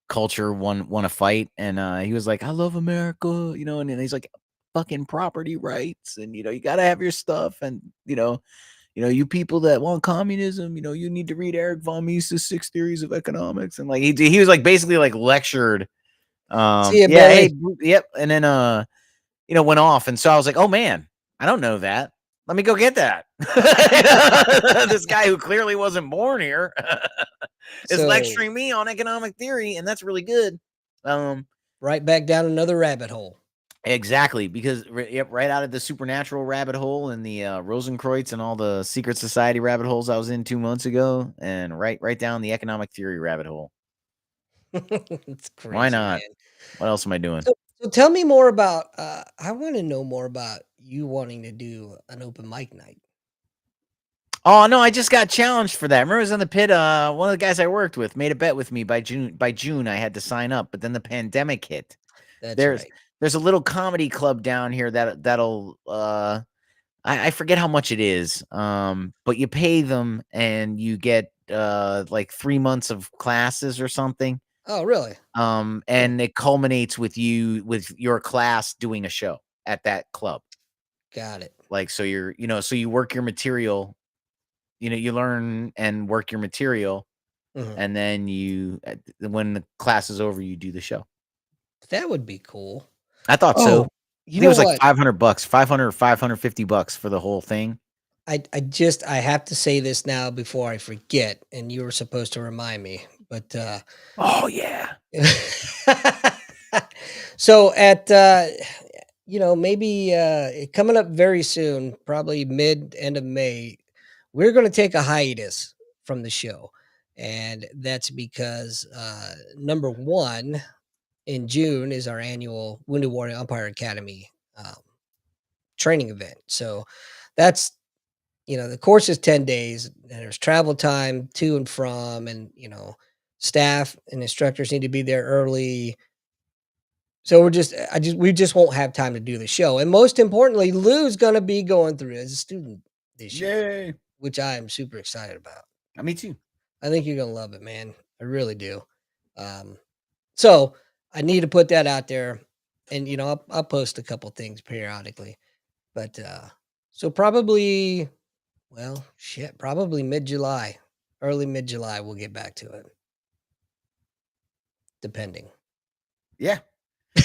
culture won a fight, and he was like, I love America, and he's like, fucking property rights, and you gotta have your stuff, and you people that want communism, you need to read Eric von Mises' Six Theories of Economics, and like he was like basically like lectured.
See you,
Yeah, hey,
Billy.
yep, and then went off, and so I was like, oh man, I don't know that. Let me go get that. This guy who clearly wasn't born here is
So
lecturing me on economic theory, and that's really good.
right back down another rabbit hole.
Exactly, because yep, right out of the supernatural rabbit hole and the Rosenkreutz and all the secret society rabbit holes I was in 2 months ago, and right down the economic theory rabbit hole.
It's
Why
crazy,
not?
man.
What else am I doing?
So tell me more about I want to know more about you wanting to do an open mic night.
Oh no, I just got challenged for that. Remember, I was in the pit. One of the guys I worked with made a bet with me by June. By June, I had to sign up, but then the pandemic hit.
That's
There's
right.
there's a little comedy club down here that'll I forget how much it is. But you pay them and you get like 3 months of classes or something.
Oh, really? Huh.
And it culminates with your class doing a show at that club.
Got it.
Like so so you work your material, you learn and work your material,
Mhm.
and then when the class is over, you do the show.
That would be cool.
I thought so.
Oh,
I
you
think it
know
was like
what?
$500, 500 or $550 for the whole thing.
I have to say this now before I forget, and you were supposed to remind me, but
Oh yeah.
so at maybe coming up very soon, probably mid end of May, we're going to take a hiatus from the show, and that's because number one, in June is our annual Wounded Warrior Umpire Academy training event. So that's the course is 10 days, and there's travel time to and from, and staff and instructors need to be there early. So we just won't have time to do the show. And most importantly, Lou's gonna be going through as a student this year,
Yay.
which I am super excited about.
Me too.
I think you're gonna love it, man. I really do. Um, so I need to put that out there, and I'll post a couple things periodically. But so probably, well, shit, probably mid July, early mid July, we'll get back to it, depending.
Yeah.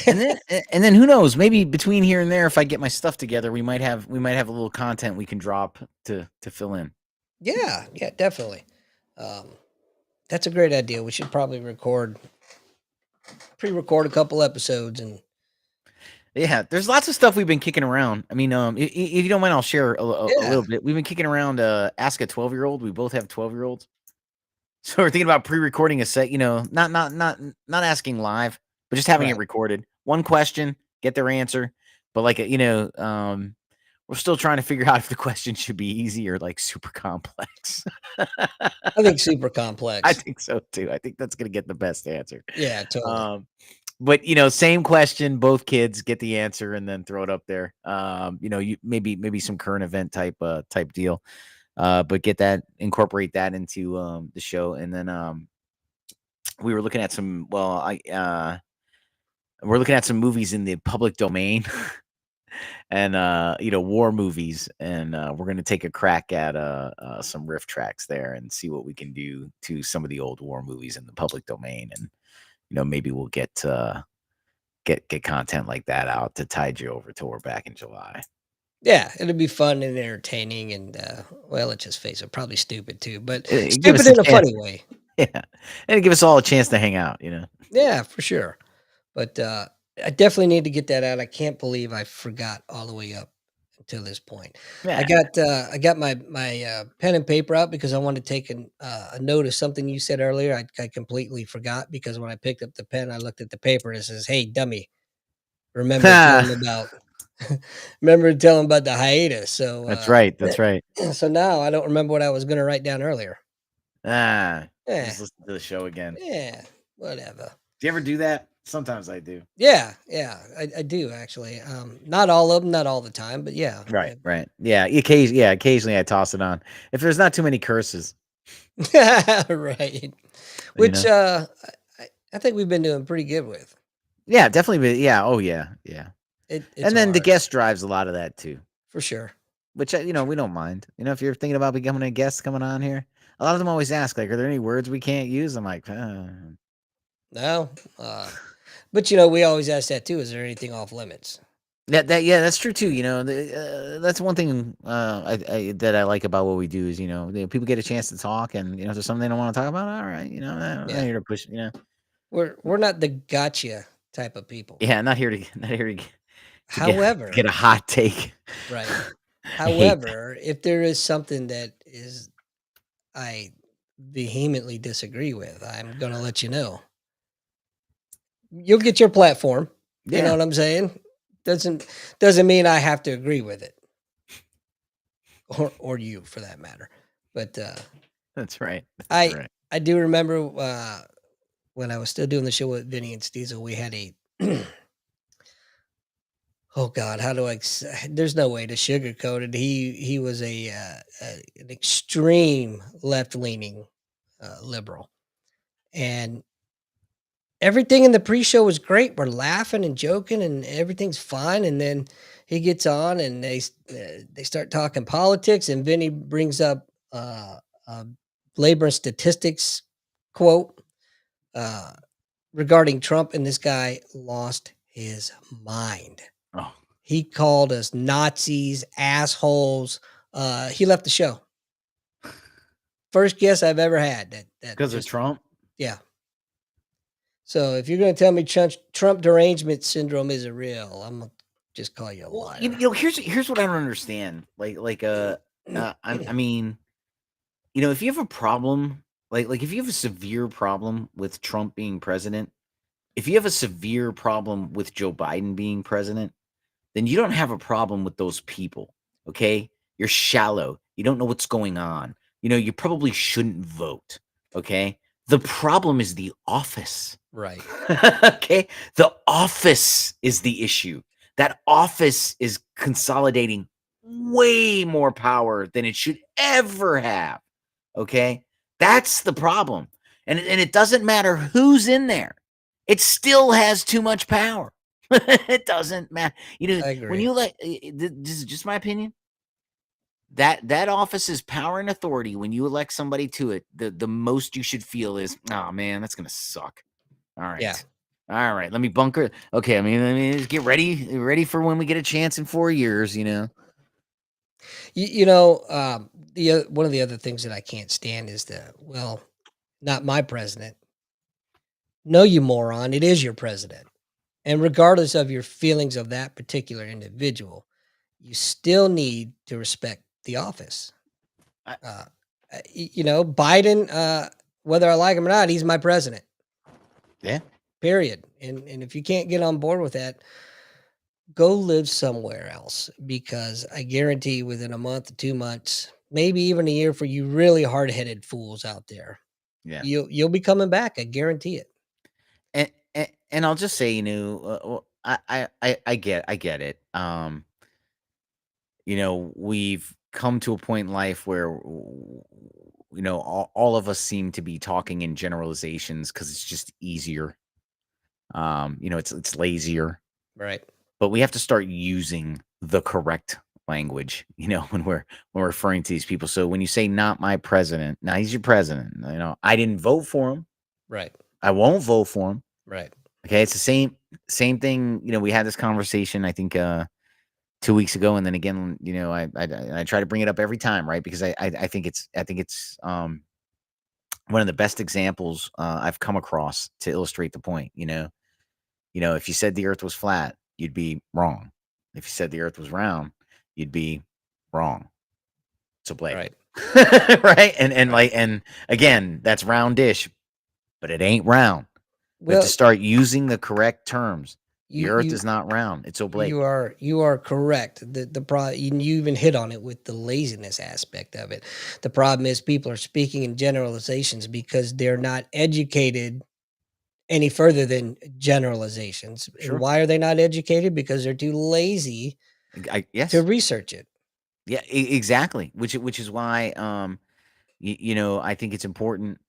And then who knows? Maybe between here and there, if I get my stuff together, we might have a little content we can drop to fill in.
Yeah, yeah, definitely. Um, that's a great idea. We should probably pre-record a couple episodes, and
Yeah, there's lots of stuff we've been kicking around. I mean, if you don't mind, I'll share a
yeah,
little bit. We've been kicking around. Ask a 12-year-old. We both have 12-year-olds, so we're thinking about pre-recording a set. Not asking live, but just having it
right.
recorded. One question, get their answer, but like we're still trying to figure out if the question should be easy or like super complex.
I think super
I
complex.
think so too. I think that's gonna get the best answer.
Yeah, totally.
Um, but same question, both kids get the answer and then throw it up there. You maybe some current event type deal. But incorporate that into the show. And then we were looking at some we're looking at some movies in the public domain and war movies, and we're gonna take a crack at some riff tracks there and see what we can do to some of the old war movies in the public domain. And maybe we'll get content like that out to tide you over till we're back in July.
Yeah, it'll be fun and entertaining, and well, let's just face it, probably stupid too, but
Give
stupid
us a
in a
chance.
funny way.
Yeah, and give us all a chance to hang out.
Yeah, for sure. But I definitely need to get that out. I can't believe I forgot all the way up until this point.
Yeah.
I got my pen and paper out because I wanted to take a note of something you said earlier. I completely forgot because when I picked up the pen, I looked at the paper and it says, "Hey, dummy, remember to tell them about remember to tell them about the hiatus." So
That's right. That's right.
so now I don't remember what I was going to write down earlier. Yeah,
Just listen to the show again.
yeah, whatever.
Do you ever do that? Sometimes I do.
Yeah, yeah, I do actually. Not all of them, not all the time, but yeah,
Right, right. Yeah, occasionally I toss it on. If there's not too many curses,
right.
you
Which
know?
I think we've been doing pretty good with.
Yeah, definitely. Yeah, oh yeah, yeah.
It's
And then the
hard
guest drives a lot of that too,
for sure.
which we don't mind. If you're thinking about becoming a guest coming on here, a lot of them always ask like, "Are there any words we can't use?" I'm like,
No, but we always ask that too. Is there anything off limits?
yeah, that's true too. That's one thing that I like about what we do is people get a chance to talk, and if there's something they don't want to talk about, all right, I'm not
Yeah,
here to push.
we're not the gotcha type of people.
Yeah, not here to to get
However,
get a hot take.
right.
I hate that.
However, if there is something that is I vehemently disagree with, I'm gonna let you know. You'll get your platform. You know
Yeah,
what I'm saying? Doesn't mean I have to agree with it, or you for that matter. But
that's right. That's
I
right.
I do remember when I was still doing the show with Vinny and Steezel, we had a oh God, how do there's no way to sugarcoat it. He was an extreme left leaning liberal, and everything in the pre-show was great. We're laughing and joking, and everything's fine. And then he gets on, and they start talking politics. And Vinny brings up a labor and statistics quote uh, regarding Trump, and this guy lost his mind.
Oh,
He called us Nazis, assholes. He left the show. First guest I've ever had that
because of
just
Trump.
yeah. So if you're going to tell me Trump derangement syndrome isn't real, I'm gonna just call you a
Well,
liar.
here's what I don't understand. I mean, if you have a problem, like if you have a severe problem with Trump being president, if you have a severe problem with Joe Biden being president, then you don't have a problem with those people. Okay, you're shallow. You don't know what's going on. You probably shouldn't vote. Okay, the problem is the office.
Right.
Okay, the office is the issue. That office is consolidating way more power than it should ever have. Okay, that's the problem. And it doesn't matter who's in there, it still has too much power. It doesn't matter.
I
When
agree.
you this is just my opinion. That office is power and authority. When you elect somebody to it, the most you should feel is, oh man, that's gonna suck. All
Yeah.
right. All right. Let me bunker. Okay. I mean, get ready for when we get a chance in 4 years.
One of the other things that I can't stand is not my president. No, you moron, it is your president. And regardless of your feelings of that particular individual, you still need to respect the office.
I,
Uh, Biden, whether I like him or not, he's my president.
yeah.
Period. And if you can't get on board with that, go live somewhere else because I guarantee within a month, 2 months, maybe even a year for you really hard headed fools out there,
Yeah.
you'll be coming back. I guarantee it.
And I'll just say, I get it. We've come to a point in life where all of us seem to be talking in generalizations because it's just easier. It's lazier,
Right.
but we have to start using the correct language, when we're referring to these people. So when you say not my president, now he's your president. I didn't vote for him.
Right.
I won't vote for him.
Right.
Okay, it's the same thing. We had this conversation, I think, 2 weeks ago, and then again, I try to bring it up every time, right? Because I think it's one of the best examples I've come across to illustrate the point. If you said the Earth was flat, you'd be wrong. If you said the Earth was round, you'd be wrong. So Blake,
Right.
right? And
Right.
like, and again, that's roundish, but it ain't round. We have to
Well,
start using the correct terms. The
you
Earth
you
is not round; it's
you
oblate.
are you are correct. You even hit on it with the laziness aspect of it. The problem is people are speaking in generalizations because they're not educated any further than generalizations. And
Sure.
why are they not educated? Because they're too lazy to
Yes.
research it.
Yeah, exactly. Which is why, I think it's important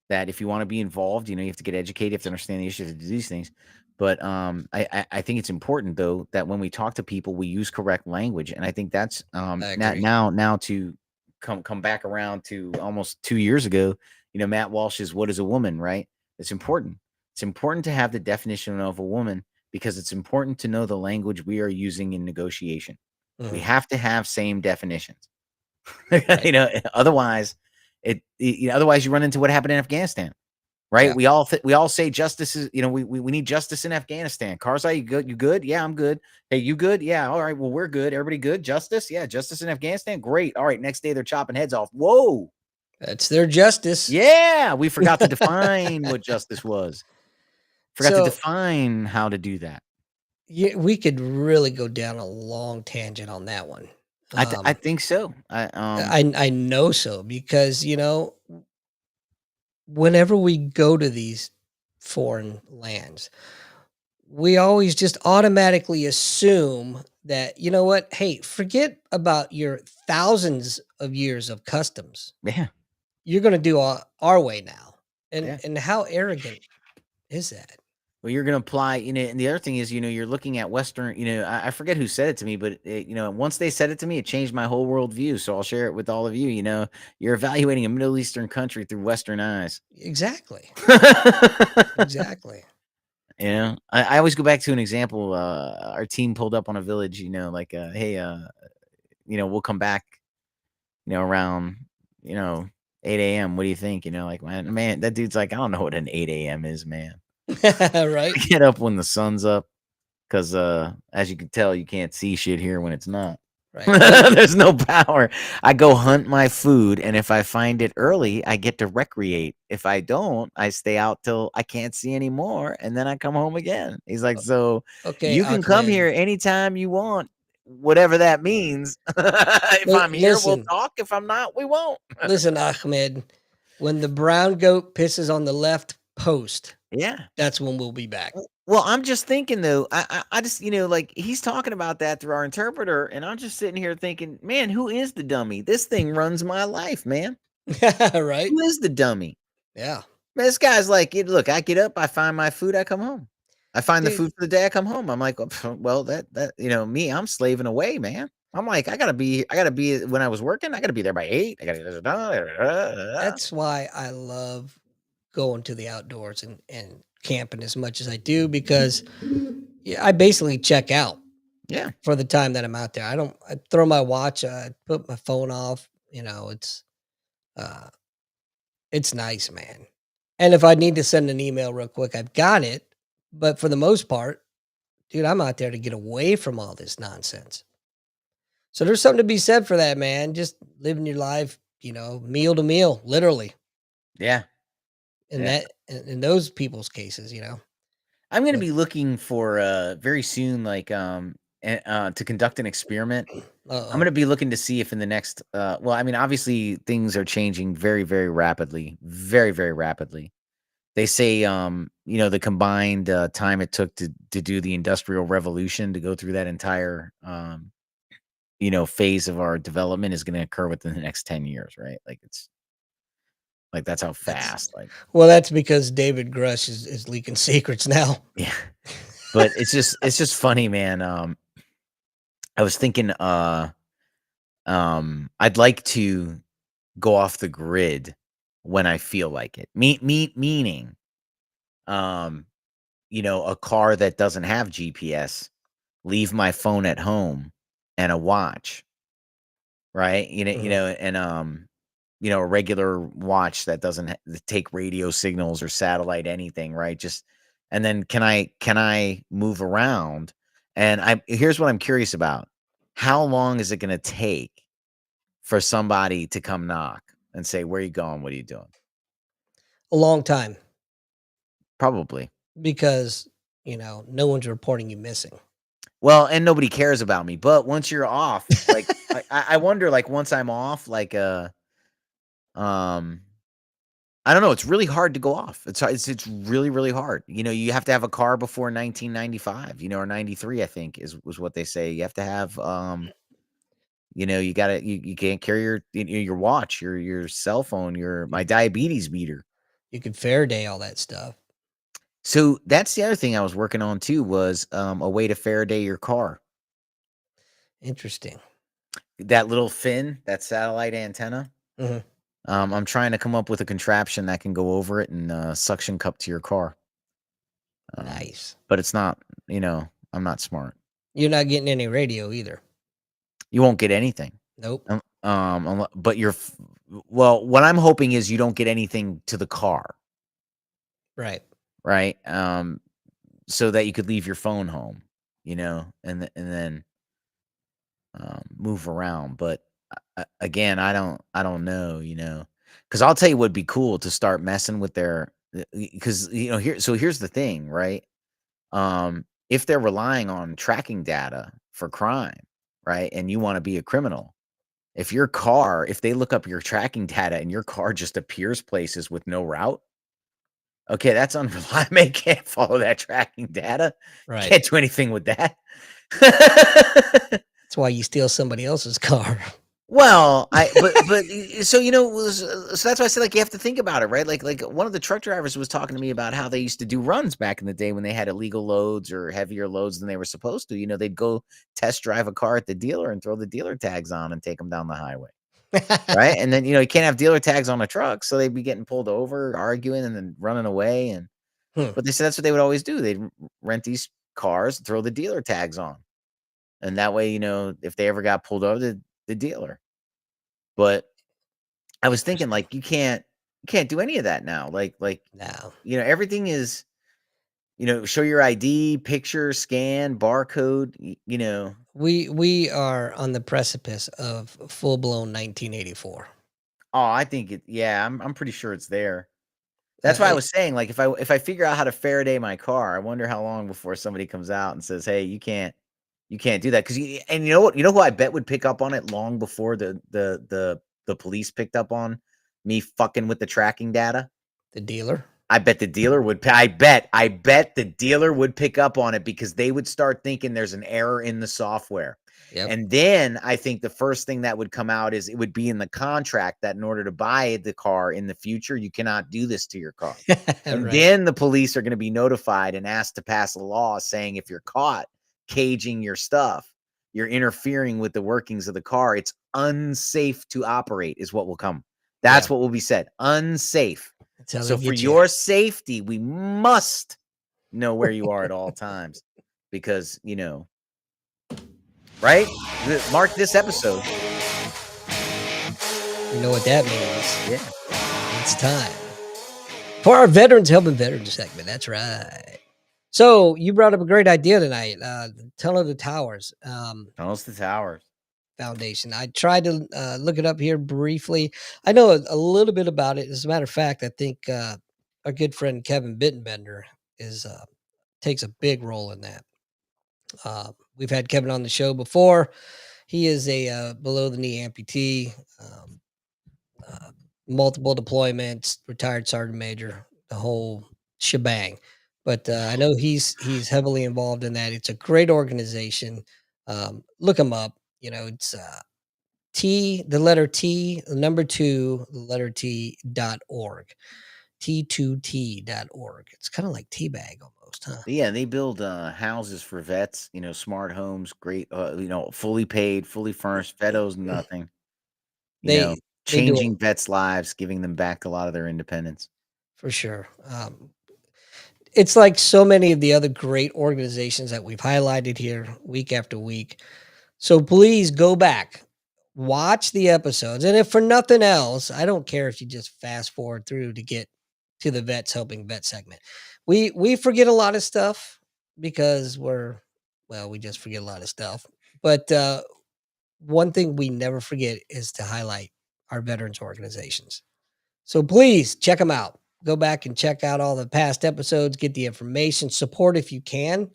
that if you want to be involved, you have to get educated, you have to understand the issues, to do these things. But I think it's important though that when we talk to people, we use correct language, and I think that's
I
not
agree.
now to come back around to almost 2 years ago. Matt Walsh's "What is a Woman?" Right? It's important. It's important to have the definition of a woman because it's important to know the language we are using in negotiation. We
Mhm.
have to have same definitions.
Right.
Otherwise, otherwise you run into what happened in Afghanistan, right?
Yeah.
We all say justice is, we need justice in Afghanistan. Karzai, you good? You good? Yeah, I'm good. Hey, you good? Yeah, all right. Well, we're good. Everybody good? Justice? Yeah, justice in Afghanistan. Great. All right. Next day they're chopping heads off. Whoa.
That's their justice.
Yeah, we forgot to define what justice was. Forgot to
So,
define how to do that.
yeah, we could really go down a long tangent on that one.
I think so.
I know so because, whenever we go to these foreign lands, we always just automatically assume that, you know what? Hey, forget about your thousands of years of customs.
Yeah,
You're going to do our way now. And
yeah.
and how arrogant is that?
Well, you're going to apply, and the other thing is, you're looking at Western, I forget who said it to me, but, once they said it to me, it changed my whole worldview. So I'll share it with all of you. You're evaluating a Middle Eastern country through Western eyes.
Exactly. Exactly.
I always go back to an example. Our team pulled up on a village, like, hey, we'll come back, around, 8 a.m. What do you think? Like, man, that dude's like, I don't know what an 8 a.m. is, man.
Right?
I get up when the sun's up. 'Cause, as you can tell, you can't see shit here when it's not.
Right. Well,
There's no power. I go hunt my food, and if I find it early, I get to recreate. If I don't, I stay out till I can't see anymore, and then I come home again. He's like, "So,
okay,
you can come
Ahmed.
here anytime you want, whatever that means. If I'm here, we'll
Listen,
talk. If I'm not, we won't."
listen, Ahmed. When the brown goat pisses on the left post,
Yeah.
that's when we'll be back.
Well, I'm just thinking though, I just, like he's talking about that through our interpreter, and I'm just sitting here thinking, man, who is the dummy? This thing runs my life, man.
Right?
Who is the dummy?
Yeah.
Man, this guy's like, look, I get up, I find my food, I come home. I find the
Dude,
food for the day, I come home. I'm like, well, that me, I'm slaving away, man. I'm like, I gotta be when I was working, I gotta be there by 8. I gotta.
that's why I love going to the outdoors and camping as much as I do because yeah, I basically check out.
Yeah.
for the time that I'm out there. I throw my watch, put my phone off, uh, it's nice, man. And if I need to send an email real quick, I've got it. But for the most part, dude, I'm out there to get away from all this nonsense. So there's something to be said for that, man. Just living your life, meal to meal, literally.
Yeah.
In
Yeah.
in those people's cases.
I'm gonna
But
be looking for very soon, like to conduct an experiment. I'm
uh-oh.
gonna be looking to see if in the next well, I mean, obviously things are changing very, very rapidly. Very, very rapidly. They say the combined time it took to do the industrial revolution, to go through that entire phase of our development, is gonna occur within the next 10 years, right? Like it's like that's how
That's
fast, like
well, that's because David Grush is leaking secrets now.
yeah. But it's just funny, man. I was thinking I'd like to go off the grid when I feel like it. Meaning, um, a car that doesn't have GPS, leave my phone at home and a watch, right?
Mhm.
And a regular watch that doesn't take radio signals or satellite anything, right? Just and then can I move around? And here's what I'm curious about. How long is it going to take for somebody to come knock and say, "Where you going? What are you doing?"
A long time
Probably.
because, no one's reporting you missing.
Well, and nobody cares about me. But once you're off, like I wonder, like once I'm off, like um I don't know, it's really hard to go off. It's really, really hard. You have to have a car before 1995, or 93, I think was what they say. You have to have you can't carry your watch, your cell phone, my
You
diabetes meter.
you could Faraday all that stuff.
So that's the other thing I was working on too, was a way to Faraday your car.
Interesting.
That little fin, that satellite antenna.
Mhm.
I'm trying to come up with a contraption that can go over it and suction cup to your car. Um,
Nice.
but it's not, I'm not smart.
You're not getting any radio either.
You won't get anything.
Nope.
But well, what I'm hoping is you don't get anything to the car,
Right.
right? So that you could leave your phone home, and then move around. But again, I don't know, because I'll tell you what'd be cool to start messing with their, because here's the thing, right? If they're relying on tracking data for crime, right, and you want to be a criminal, if they look up your tracking data and your car just appears places with no route, okay, that's unreliable. They can't follow that tracking data.
Right.
Can't do anything with that.
That's why you steal somebody else's car.
Well, so so that's why I said, like, you have to think about it, right? Like one of the truck drivers was talking to me about how they used to do runs back in the day when they had illegal loads or heavier loads than they were supposed to. They'd go test drive a car at the dealer and throw the dealer tags on and take them down the highway, right? And then you can't have dealer tags on a truck, so they'd be getting pulled over, arguing, and then running away.
Hmm.
But they said that's what they would always do. They'd rent these cars, throw the dealer tags on, and that way, if they ever got pulled over, the dealer. But I was thinking,
Interesting.
like, you can't do any of that now. Like,
No.
everything is, show your ID, picture, scan, barcode,
We are on the precipice of full-blown 1984.
Oh, I think yeah, I'm pretty sure it's there. That's why I
Uh,
was saying, like, if I figure out how to Faraday my car, I wonder how long before somebody comes out and says, "Hey, you can't do that." Because and you know what? You know who I bet would pick up on it long before the police picked up on me fucking with the tracking data?
the dealer.
I bet the dealer would I bet the dealer would pick up on it, because they would start thinking there's an error in the software.
Yep.
And then I think the first thing that would come out is it would be in the contract that in order to buy the car in the future, you cannot do this to your car. And
Right.
then the police are going to be notified and asked to pass a law saying if you're caught caging your stuff, you're interfering with the workings of the car. It's unsafe to operate, is what will come.
Yeah.
That's what will be said. Unsafe.
That's how they
So for
get you.
your safety, we must know where you are at all times, because, right? Mark this episode.
You know what that means?
Yeah.
It's time for our Veterans Helping Veterans segment. That's right. So you brought up a great idea tonight. Tunnel to Towers
Tunnels to Towers.
Foundation. I tried to look it up here briefly. I know a little bit about it. As a matter of fact, I think our good friend Kevin Bittenbender is takes a big role in that. We've had Kevin on the show before. He is a below the knee amputee, uh, multiple deployments, retired sergeant major, the whole shebang. But I know he's heavily involved in that. It's a great organization. Look him up. You know, it's T, the letter T, the number two, the letter T.org. T2T.org. It's kind of like teabag almost, huh?
Yeah, they build houses for vets, smart homes, great, fully paid, fully furnished, vet owes nothing,
They they do it
changing vets' lives, giving them back a lot of their independence.
for sure. It's like so many of the other great organizations that we've highlighted here week after week. So please go back, watch the episodes, and if for nothing else, I don't care if you just fast forward through to get to the Vets Helping Vet segment. We forget a lot of stuff because we just forget a lot of stuff. But one thing we never forget is to highlight our veterans organizations. So please check them out. Go back and check out all the past episodes, get the information, support if you can.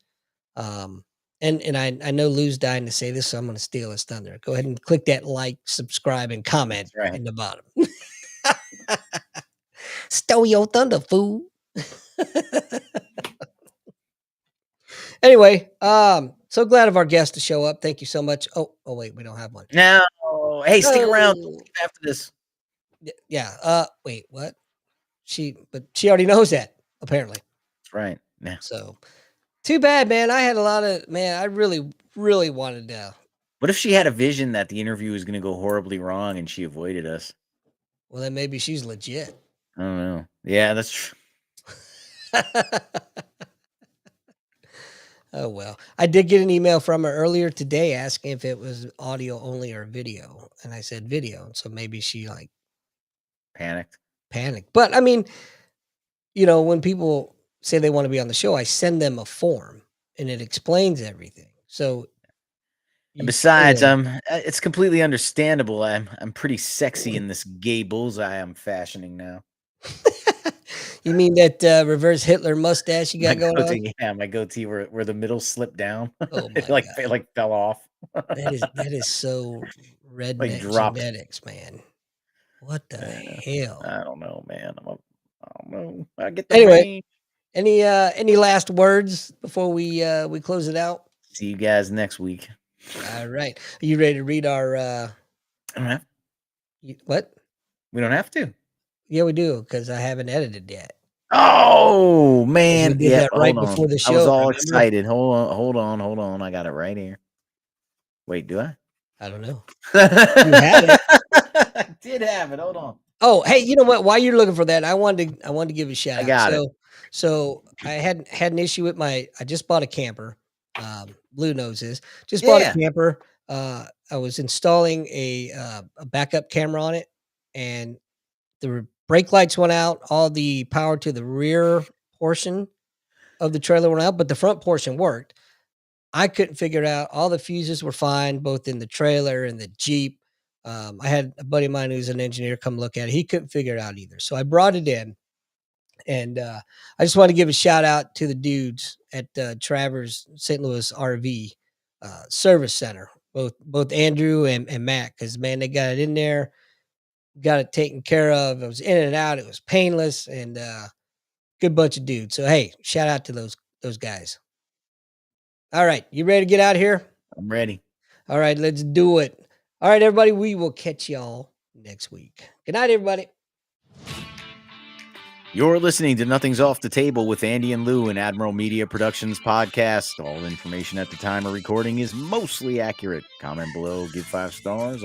Um, and I know Lou's dying to say this, so I'm going to steal his thunder. Go ahead and click that like, subscribe, and comment
That's right.
in the bottom. Stole your thunder, fool. Anyway, so glad of our guest to show up. Thank you so much. Oh wait, we don't have one.
No, hey, stick around. Don't
No.
leave after this.
Yeah. Wait, what? But she already knows that apparently.
That's right. Yeah.
So too bad, man. I had a lot of man. I really, really wanted to.
What if she had a vision that the interview was going to go horribly wrong and she avoided us?
Well, then maybe she's legit.
I don't know. Yeah, that's true.
Oh well, I did get an email from her earlier today asking if it was audio only or video, and I said video, so maybe she like
Panicked.
panicked. But I mean, when people say they want to be on the show, I send them a form and it explains everything. So
And
you
besides,
can.
it's completely understandable. I'm pretty sexy in this gay bullseye I'm fashioning now.
You mean that reverse Hitler mustache you
My
got going on?
goatee, yeah, my goatee where the middle slipped down.
Oh
It
my
like
god,
it like fell off.
that is so
Like
redneck
dropped.
genetics, man. What the
Yeah.
hell?
I don't know, man. I don't know. I get the
Anyway,
rain.
any last words before we close it out?
See you guys next week.
All right. Are you ready to read our what?
We don't have to.
Yeah, we do, because I haven't edited yet.
Oh
'Cause we
man.
did
Yeah,
that right
hold on.
before the
I was
show,
all
remember?
excited. Hold on. I got it right here. Wait, do I?
I don't know. You had it.
I did have it. Hold on.
Oh, hey, you know what? While you're looking for that, I wanted to give a shout
I
out.
got it.
So I had an issue with I just bought a camper. Blue knows this. Just bought a
Yeah.
camper. I was installing a backup camera on it, and the brake lights went out. All the power to the rear portion of the trailer went out, but the front portion worked. I couldn't figure it out. All the fuses were fine, both in the trailer and the Jeep. I had a buddy of mine who's an engineer come look at it. He couldn't figure it out either. So I brought it in, and I just want to give a shout out to the dudes at Travers St. Louis RV Service Center, both Andrew and Matt, because man, they got it in there, got it taken care of. It was in and out. It was painless, and good bunch of dudes. So hey, shout out to those guys. All right, you ready to get out of here?
I'm ready.
All right, let's do it. All right, everybody, we will catch y'all next week. Good night, everybody.
You're listening to Nothing's Off the Table with Andy and Lou and Admiral Media Productions podcast. All information at the time of recording is mostly accurate. Comment below, give 5 stars.